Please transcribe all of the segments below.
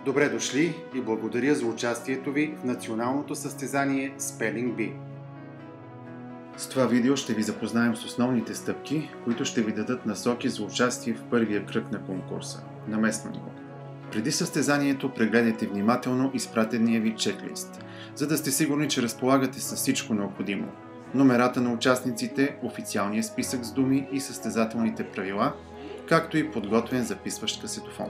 Добре дошли и благодаря за участието ви в националното състезание Spelling Bee. С това видео ще ви запознаем с основните стъпки, които ще ви дадат насоки за участие в първия кръг на конкурса на местно ниво. Преди състезанието прегледайте внимателно изпратения ви чеклист, за да сте сигурни, че разполагате с всичко необходимо. Номерата на участниците, официалния списък с думи и състезателните правила, както и подготвен записващ касетофон.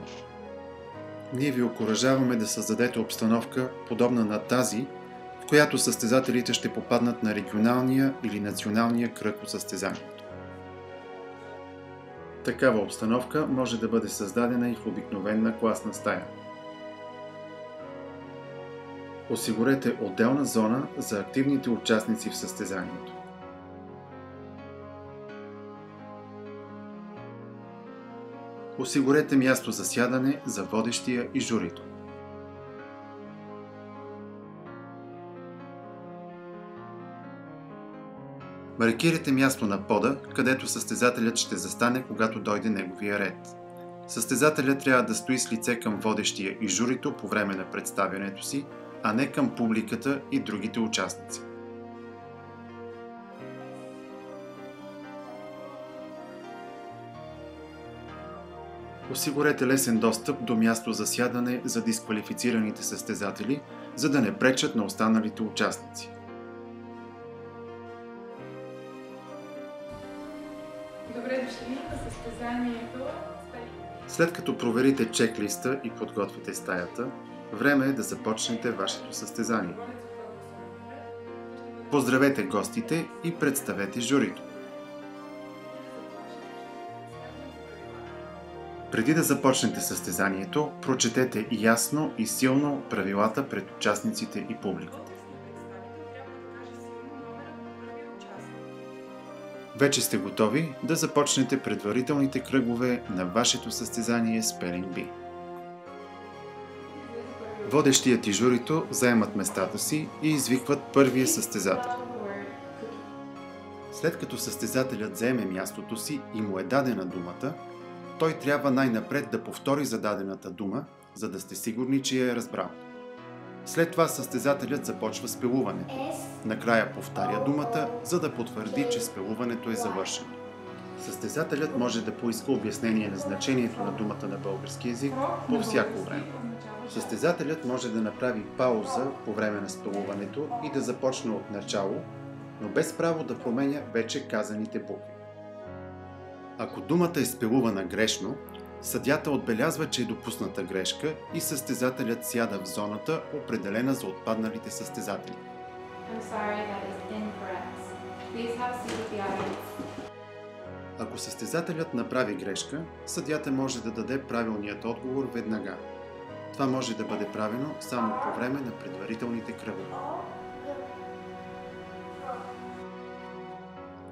Ние ви окуражаваме да създадете обстановка, подобна на тази, в която състезателите ще попаднат на регионалния или националния кръг от състезанието. Такава обстановка може да бъде създадена и в обикновена класна стая. Осигурете отделна зона за активните участници в състезанието. Осигурете място за сядане за водещия и журито. Маркирайте място на пода, където състезателят ще застане, когато дойде неговия ред. Състезателят трябва да стои с лице към водещия и журито по време на представянето си, а не към публиката и другите участници. Осигурете лесен достъп до място за сядане за дисквалифицираните състезатели, за да не пречат на останалите участници. Добре дошли на състезанието. След като проверите чеклиста и подготвите стаята, време е да започнете вашето състезание. Поздравете гостите и представете журито. Преди да започнете състезанието, прочетете ясно и силно правилата пред участниците и публиката. Вече сте готови да започнете предварителните кръгове на вашето състезание Spelling Bee. Водещият и журито заемат местата си и извикват първия състезател. След като състезателят заеме мястото си и му е дадена думата, той трябва най-напред да повтори зададената дума, за да сте сигурни, че я е разбрал. След това състезателят започва спелуването. Накрая повтаря думата, за да потвърди, че спелуването е завършено. Състезателят може да поиска обяснение на значението на думата на български език по всяко време. Състезателят може да направи пауза по време на спелуването и да започне от начало, но без право да променя вече казаните букви. Ако думата е спелувана грешно, съдията отбелязва, че е допусната грешка и състезателят сяда в зоната, определена за отпадналите състезатели. Ако състезателят направи грешка, съдията може да даде правилният отговор веднага. Това може да бъде правено само по време на предварителните кръгове.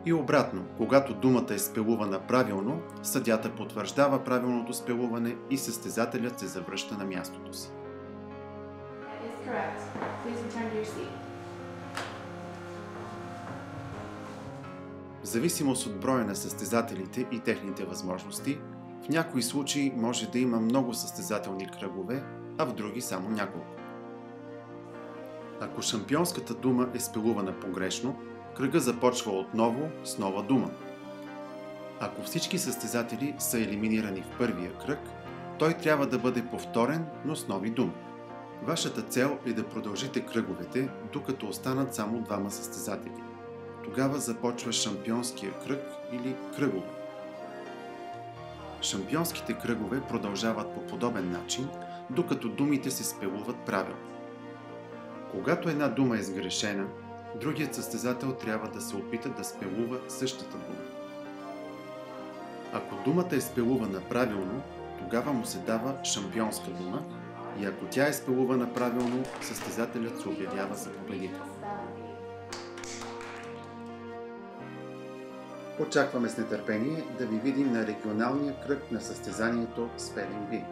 И обратно, когато думата е спелувана правилно, съдията потвърждава правилното спелуване и състезателят се завръща на мястото си. В зависимост от броя на състезателите и техните възможности, в някои случаи може да има много състезателни кръгове, а в други само няколко. Ако шампионската дума е спелувана погрешно, кръгът започва отново с нова дума. Ако всички състезатели са елиминирани в първия кръг, той трябва да бъде повторен, но с нови думи. Вашата цел е да продължите кръговете, докато останат само двама състезатели. Тогава започва шампионския кръг или кръгове. Шампионските кръгове продължават по подобен начин, докато думите се спелуват правилно. Когато една дума е сгрешена, другият състезател трябва да се опита да спелува същата дума. Ако думата е спелувана правилно, тогава му се дава шампионска дума и ако тя е спелувана правилно, състезателят се обявява за победител. Очакваме с нетърпение да ви видим на регионалния кръг на състезанието Spelling Bee.